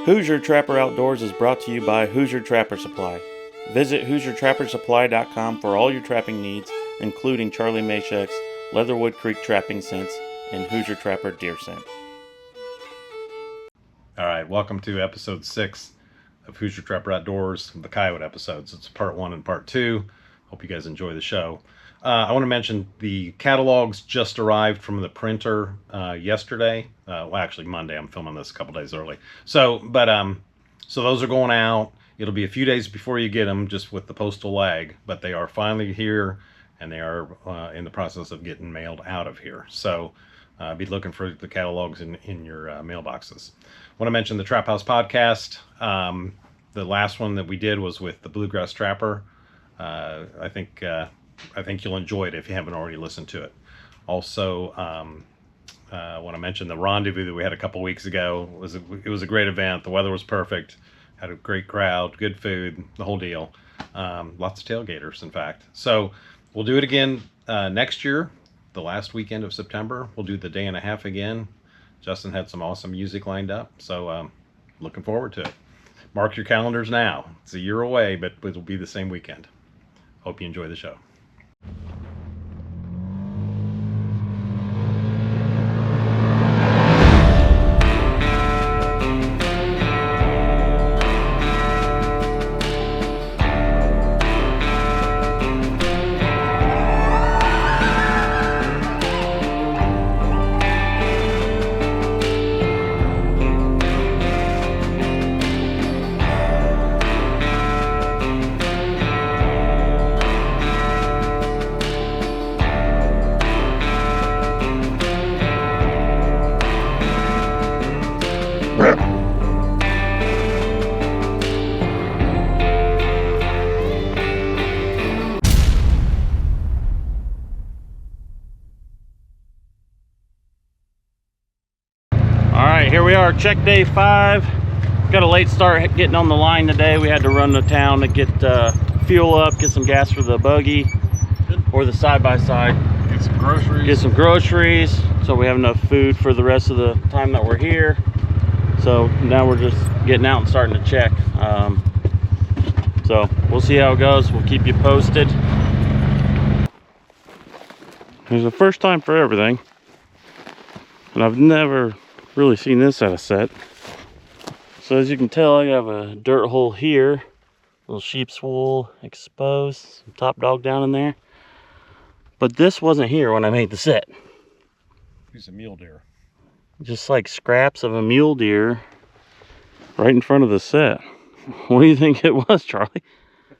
Hoosier Trapper Outdoors is brought to you by Hoosier Trapper Supply. Visit HoosierTrapperSupply.com for all your trapping needs, including Charlie Mashek's Leatherwood Creek trapping scents and Hoosier Trapper deer scent. All right, welcome to episode 6 of Hoosier Trapper Outdoors, the Coyote episodes. It's part 1 and part 2. Hope you guys enjoy the show. I want to mention the catalogs just arrived from the printer yesterday. Well, actually Monday. I'm filming this a couple days early. So those are going out. It'll be a few days before you get them, just with the postal lag. But they are finally here, and they are in the process of getting mailed out of here. So be looking for the catalogs in your mailboxes. I want to mention the Trap House podcast. The last one that we did was with the Bluegrass Trapper. I think you'll enjoy it if you haven't already listened to it. Also, I want to mention the rendezvous that we had a couple weeks ago. It was a great event. The weather was perfect. Had a great crowd, good food, the whole deal. Lots of tailgaters, in fact. So we'll do it again next year, the last weekend of September. We'll do the day and a half again. Justin had some awesome music lined up, so looking forward to it. Mark your calendars now. It's a year away, but it'll be the same weekend. Hope you enjoy the show. Here we are, check day 5. Got a late start getting on the line today. We had to run to town to get fuel up, get some gas for the buggy or the side-by-side. Get some groceries so we have enough food for the rest of the time that we're here. So now we're just getting out and starting to check. So we'll see how it goes. We'll keep you posted. There's a first time for everything, and I've never really seen this out of set. So as you can tell, I have a dirt hole here, little sheep's wool exposed, some top dog down in there. But this wasn't here when I made the set. Piece of mule deer. Just like scraps of a mule deer right in front of the set. What do you think it was, Charlie?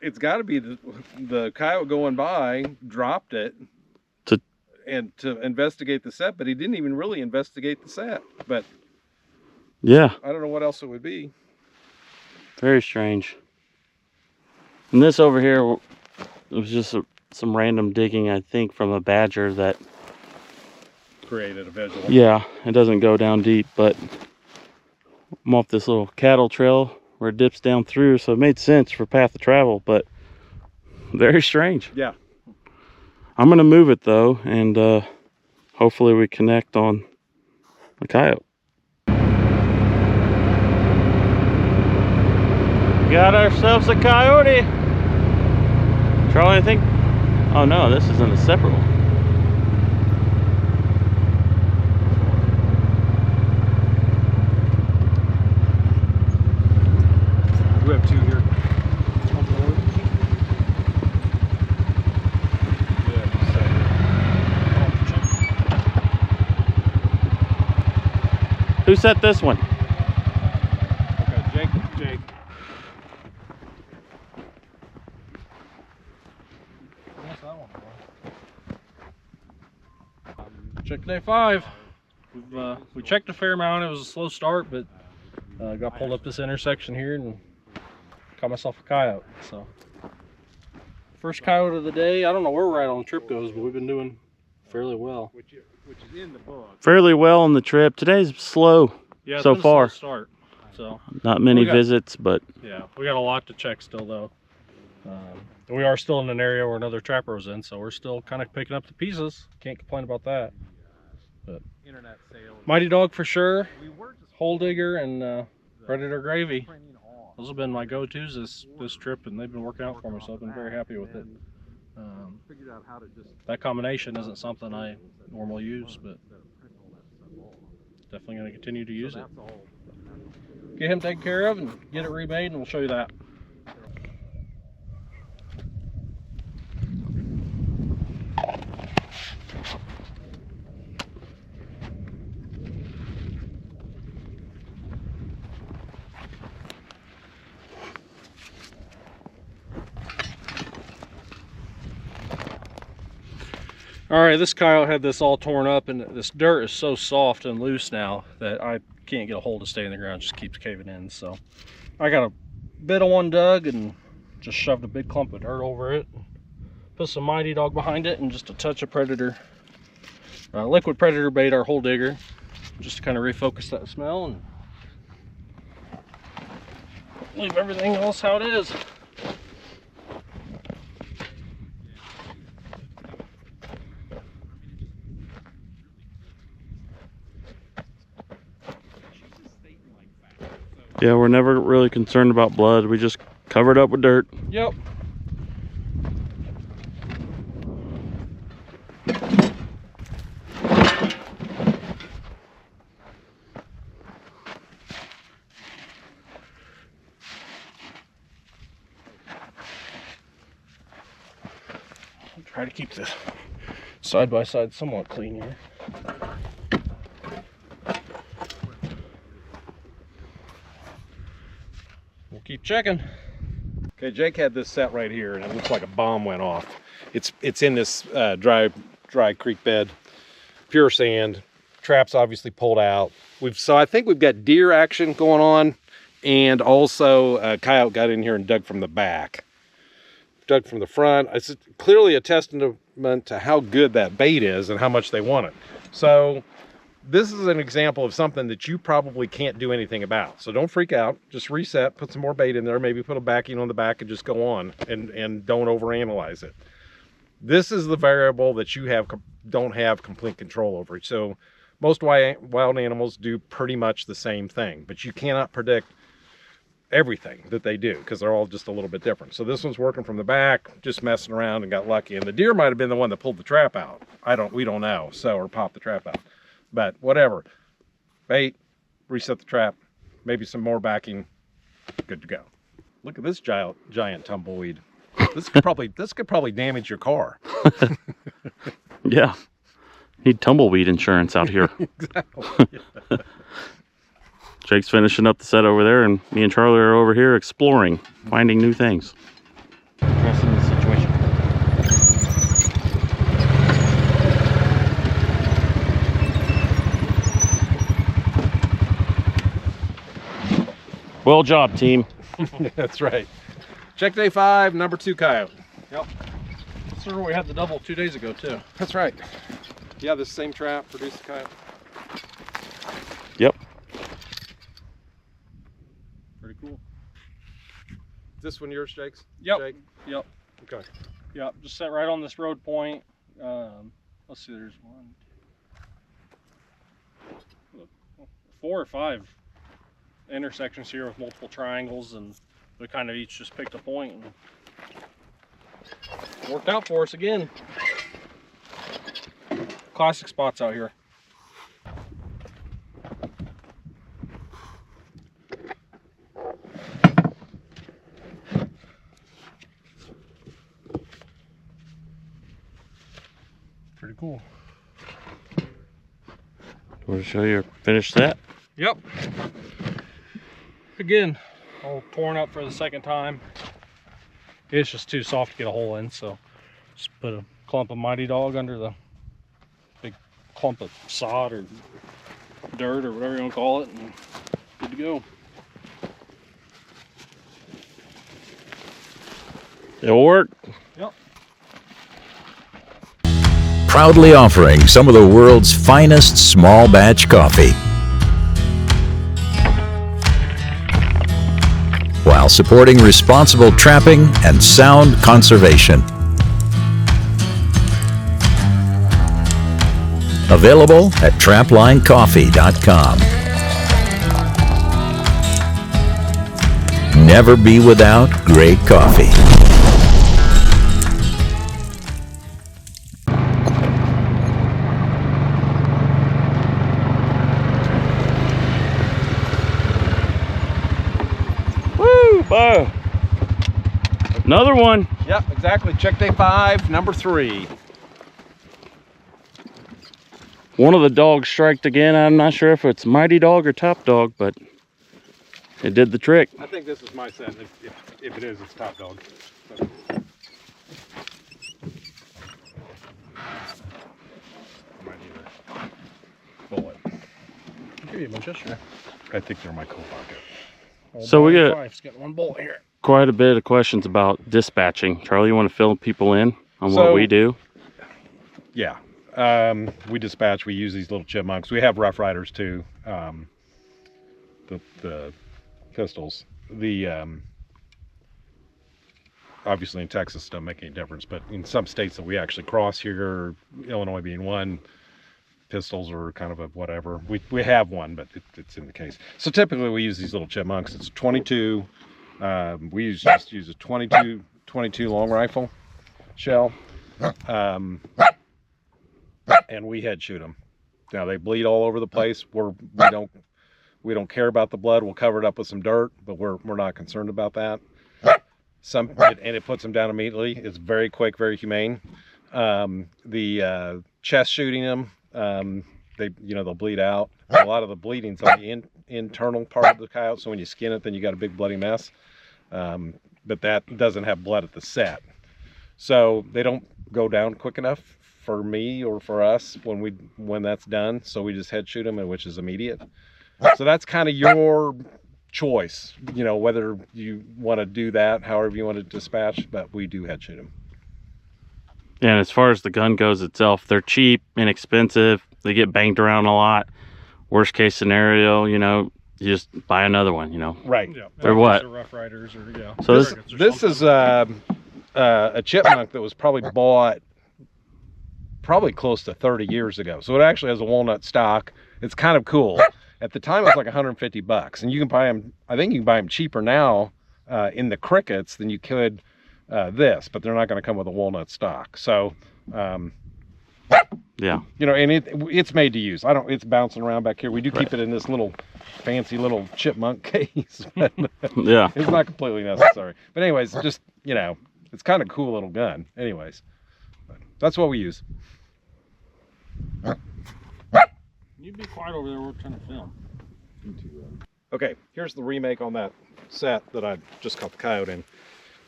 It's got to be the coyote going by dropped it to investigate the set, but he didn't even really investigate the set. But yeah, I don't know what else it would be. Very strange. And this over here, it was just some random digging, I think, from a badger that Created a visual. Yeah, it doesn't go down deep, but I'm off this little cattle trail where it dips down through, so it made sense for path of travel, but very strange. Yeah. I'm gonna move it though, and hopefully we connect on a coyote. Got ourselves a coyote. Charlie, I think. Oh no, this is in a separate one. We have 2 here. Who set this one? Okay, Jake. What's that one for? Check day 5. We checked a fair amount. It was a slow start, but got pulled up this intersection here and caught myself a coyote. So first coyote of the day. I don't know where we're at on the trip goes, but we've been doing fairly well. Which is in the book. Fairly well on the trip. Today's slow so far. Start. So not many visits, but yeah, we got a lot to check still though. We are still in an area where another trapper was in, so we're still kind of picking up the pieces. Can't complain about that. But internet sales. Mighty dog for sure. Hole digger and Predator gravy. Those have been my go-tos this trip, and they've been working out for me, so I've been very happy with it. That combination isn't something I normally use, but definitely going to continue to use it. Get him taken care of and get it remade, and we'll show you that. All right, this coyote had this all torn up, and this dirt is so soft and loose now that I can't get a hold to stay in the ground. It just keeps caving in. So I got a bit of one dug and just shoved a big clump of dirt over it. Put some Mighty Dog behind it and just a touch of Predator, liquid Predator bait, our hole digger, just to kind of refocus that smell and leave everything else how it is. Yeah, we're never really concerned about blood. We just cover it up with dirt. Yep. I'll try to keep the side by side somewhat clean here. We'll keep checking. Okay, Jake had this set right here, and it looks like a bomb went off. It's in this dry creek bed, pure sand. Traps obviously pulled out. So I think we've got deer action going on, and also a coyote got in here and dug from the back. Dug from the front. It's clearly a testament to how good that bait is and how much they want it. So this is an example of something that you probably can't do anything about. So don't freak out. Just reset, put some more bait in there, maybe put a backing on the back and just go on, and don't overanalyze it. This is the variable that you don't have complete control over. So most wild animals do pretty much the same thing, but you cannot predict everything that they do because they're all just a little bit different. So this one's working from the back, just messing around and got lucky. And the deer might have been the one that pulled the trap out. We don't know. Or popped the trap out. But whatever. Bait, reset the trap, maybe some more backing, good to go. Look at this giant tumbleweed. This could probably damage your car. Yeah. Need tumbleweed insurance out here. Exactly. Jake's finishing up the set over there, and me and Charlie are over here exploring, finding new things. Addressing the situation. Well job, team. That's right. Check day 5, number 2 coyote. Yep. This is where we had the double 2 days ago too. That's right. Yeah, this same trap produced a coyote. Yep. Pretty cool. Is this one yours, Jake's? Yep. Jake? Yep. Okay. Yep. Just set right on this road point. Let's see. There's 4 or 5 intersections here with multiple triangles, and we kind of each just picked a point and worked out for us again. Classic spots out here. Pretty cool. Want to show you finish that? Yep. Again, all torn up for the second time. It's just too soft to get a hole in, so just put a clump of Mighty Dog under the big clump of sod or dirt or whatever you want to call it, and good to go. It'll work. Yep. Proudly offering some of the world's finest small batch coffee, while supporting responsible trapping and sound conservation. Available at traplinecoffee.com. never be without great coffee. Woo, Bo. Another one. Yep, exactly. Check day 5, number 3. One of the dogs striked again. I'm not sure if it's Mighty Dog or Top Dog, but it did the trick. I think this is my set. If it is, it's Top Dog. Might need a bullet. I'll give you a bunch yesterday. I think they're in my coat pocket. So we got getting one bullet here. quite a bit of questions about dispatching. Charlie, you want to fill people in on what we do? Yeah. We dispatch. We use these little chipmunks. We have Rough Riders too. The pistols. Obviously in Texas, it doesn't make any difference, but in some states that we actually cross here, Illinois being one, pistols are kind of a whatever. We have one, but it's in the case. So typically we use these little chipmunks. It's 22. We just use a 22 long rifle shell, and we head shoot them. Now they bleed all over the place. We don't care about the blood. We'll cover it up with some dirt, but we're not concerned about that. It puts them down immediately. It's very quick, very humane. The chest shooting them, they'll bleed out. A lot of the bleeding's on the internal part of the coyote, so when you skin it, then you got a big bloody mess. But that doesn't have blood at the set, so they don't go down quick enough for me or for us when that's done. So we just head shoot them, which is immediate. So that's kind of your choice, whether you want to do that, however you want to dispatch, but we do head shoot them. And as far as the gun goes itself, they're cheap, inexpensive. They get banged around a lot. Worst case scenario, you just buy another one, Right. Yeah. Or what? Rough Riders or yeah. So This is a chipmunk that was probably bought close to 30 years ago. So it actually has a walnut stock. It's kind of cool. At the time, it was like $150, and you can buy them. I think you can buy them cheaper now in the crickets than you could this, but they're not going to come with a walnut stock. So, yeah, and it's made to use. It's bouncing around back here. We do keep it in this little fancy little chipmunk case. But yeah, it's not completely necessary. But anyways, just it's kind of cool little gun. Anyways, that's what we use. You be quiet over there. We're trying to film. Okay, here's the remake on that set that I just caught the coyote in.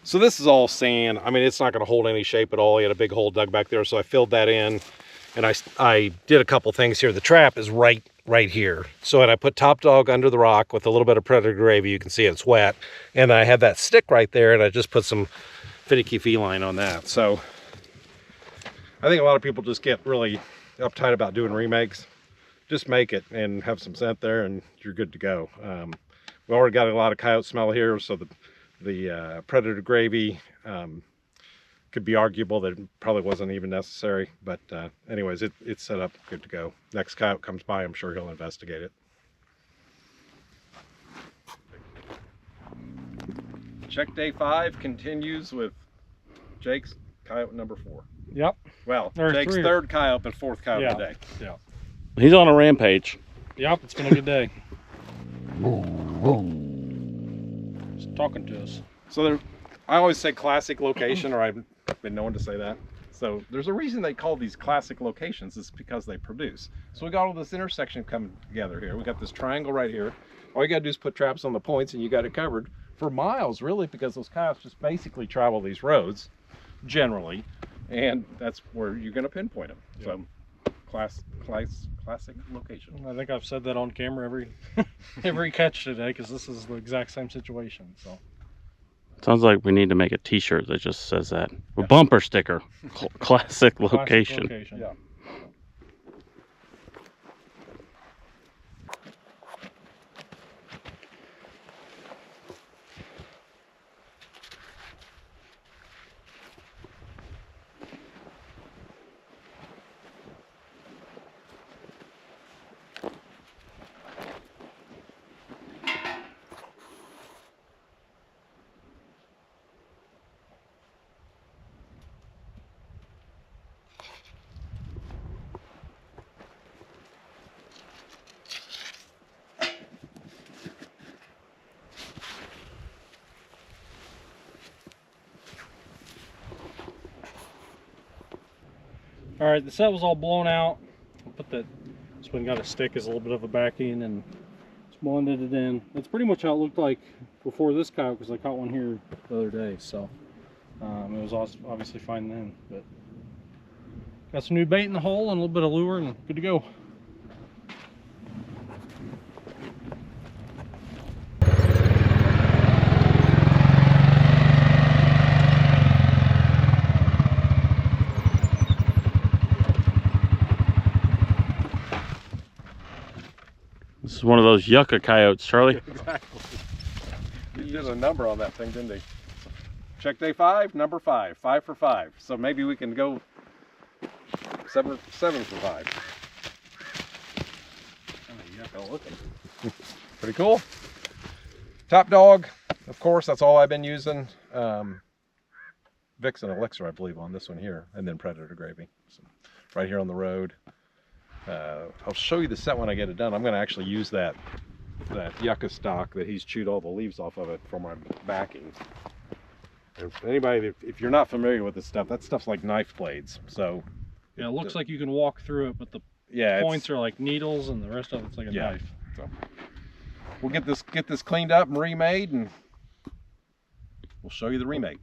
So this is all sand. I mean, it's not going to hold any shape at all. He had a big hole dug back there, so I filled that in, and I did a couple things here. The trap is right here. So and I put Top Dog under the rock with a little bit of Predator gravy. You can see it's wet, and I had that stick right there, and I just put some finicky feline on that. So I think a lot of people just get really uptight about doing remakes. Just make it and have some scent there, and you're good to go. We already got a lot of coyote smell here, so the Predator gravy could be arguable that it probably wasn't even necessary. But anyways, it's set up good to go. Next coyote comes by, I'm sure he'll investigate it. Check day 5 continues with Jake's coyote number 4. Yep. Well, Or Jake's 3. 3rd coyote and 4th coyote Yeah. of the day. Yeah. he's on a rampage. Yep. It's been a good day. Just talking to us. So I always say classic location, or I've been known to say that. So there's a reason they call these classic locations. It's because they produce. So we got all this intersection coming together here. We got this triangle right here. All you gotta do is put traps on the points and you got it covered for miles, really, because those coyotes just basically travel these roads generally, and that's where you're gonna pinpoint them. Yeah. So classic location. I think I've said that on camera every catch today, because this is the exact same situation. So Sounds like we need to make a t-shirt that just says that. A bumper sticker. Classic location. Yeah. All right, the set was all blown out. I'll put that, this one got a stick as a little bit of a backing and just blended it in. That's pretty much how it looked like before this coyote, because I caught one here the other day. So it was obviously fine then. But got some new bait in the hole and a little bit of lure and good to go. This is one of those yucca coyotes, Charlie. Exactly. He did a number on that thing, didn't he? Check day 5, number 5, 5 for 5. So maybe we can go 7 for 5. Pretty cool. Top dog, of course, that's all I've been using. Vixen Elixir, I believe, on this one here, and then Predator Gravy. So, right here on the road. I'll show you the set when I get it done. I'm going to actually use that yucca stock that he's chewed all the leaves off of it for my backing. If anybody, if you're not familiar with this stuff, that stuff's like knife blades. So yeah, it looks like you can walk through it, but the points are like needles, and the rest of it's like a knife. So we'll get this cleaned up and remade, and we'll show you the remake.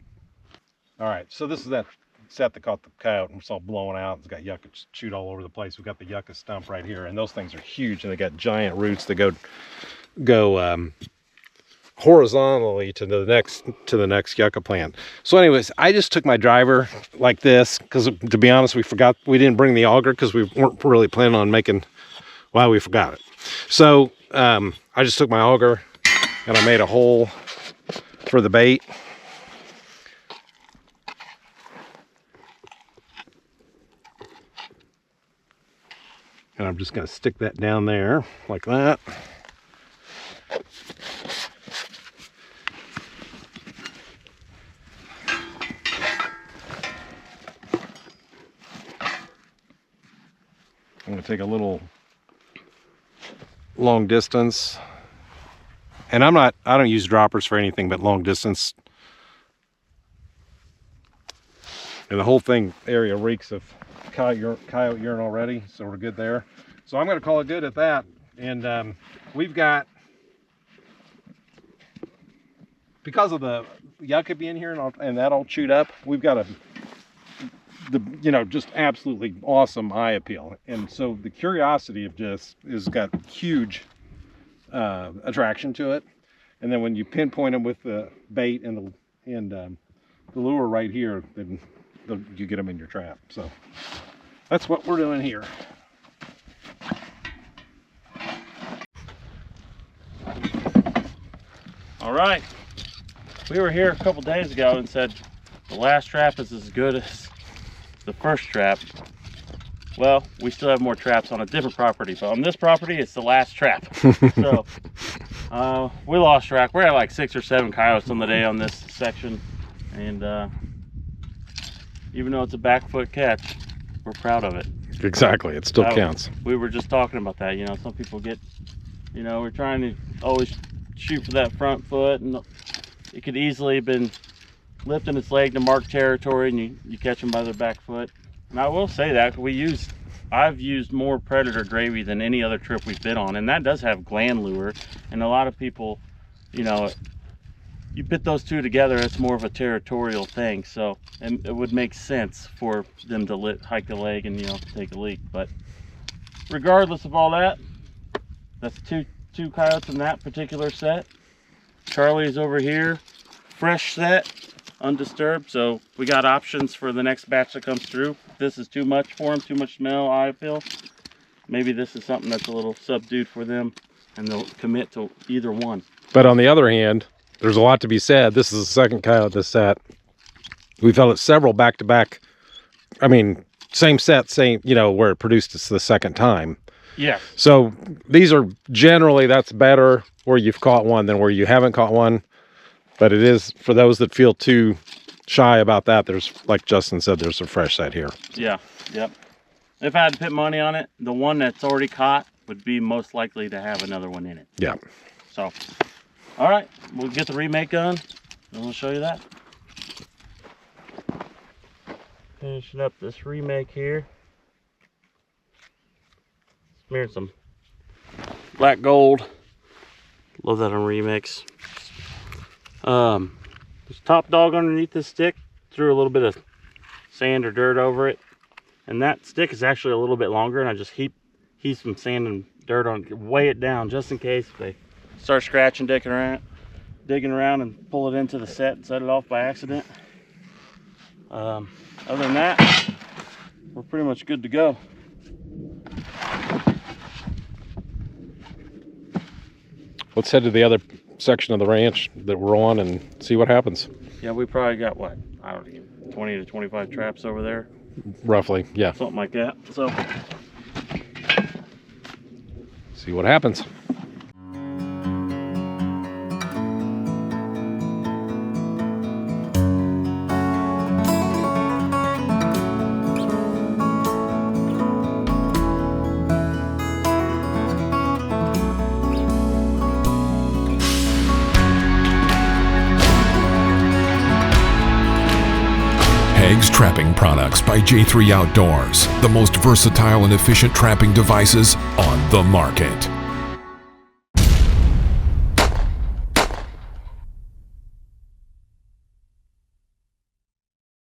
All right, so this is that set that caught the coyote and it's all blowing out. It's got yucca chewed all over the place. We've got the yucca stump right here, and those things are huge, and they got giant roots that go horizontally to the next yucca plant. So anyways, I just took my driver like this because, to be honest, we didn't bring the auger because we weren't really planning on making. Well, we forgot it. So I just took my auger and I made a hole for the bait. And I'm just going to stick that down there like that. I'm going to take a little long distance. And I don't use droppers for anything but long distance. And the whole thing area reeks of coyote urine already, so we're good there. So I'm going to call it good at that. And we've got, because of the yucca being here and that all chewed up, we've got just absolutely awesome eye appeal. And so the curiosity of just has got huge attraction to it. And then when you pinpoint them with the bait and the lure right here, then you get them in your trap. So that's what we're doing here. All right, we were here a couple days ago and said the last trap is as good as the first trap. Well, we still have more traps on a different property, but on this property it's the last trap. So we lost track. We're at like 6 or 7 coyotes on the day on this section, and even though it's a back foot catch, we're proud of it. Exactly, it still counts. We were just talking about that. Some people get, we're trying to always shoot for that front foot, and it could easily have been lifting its leg to mark territory, and you catch them by their back foot. And I will say that I've used more Predator Gravy than any other trip we've been on, and that does have gland lure. And a lot of people, you put those two together, it's more of a territorial thing. So, and it would make sense for them to hike the leg and take a leak. But regardless of all that, that's two coyotes in that particular set. Charlie's over here, fresh set, undisturbed. So we got options for the next batch that comes through. If this is too much for them, too much smell, eye appeal, maybe this is something that's a little subdued for them, and they'll commit to either one. But on the other hand, there's a lot to be said. This is the second coyote this set. We've held it several back-to-back. I mean, same set, where it produced the second time. Yeah. So these are generally, that's better where you've caught one than where you haven't caught one. But it is, for those that feel too shy about that, there's, like Justin said, there's a fresh set here. Yeah, yep. If I had to put money on it, the one that's already caught would be most likely to have another one in it. Yeah. So, all right, we'll get the remake done, and we'll show you that. Finishing up this remake here. Here's some black gold. Love that on remix. There's top dog underneath this stick. Threw a little bit of sand or dirt over it, and that stick is actually a little bit longer, and I just heap some sand and dirt on it, weigh it down just in case if they start scratching, digging around and pull it into the set and set it off by accident. Other than that, we're pretty much good to go. Let's head to the other section of the ranch that we're on and see what happens. Yeah, we probably got what, I don't know, 20 to 25 traps over there, Roughly, yeah. something like that. So See what happens. Hags Trapping Products by J3 Outdoors, the most versatile and efficient trapping devices on the market.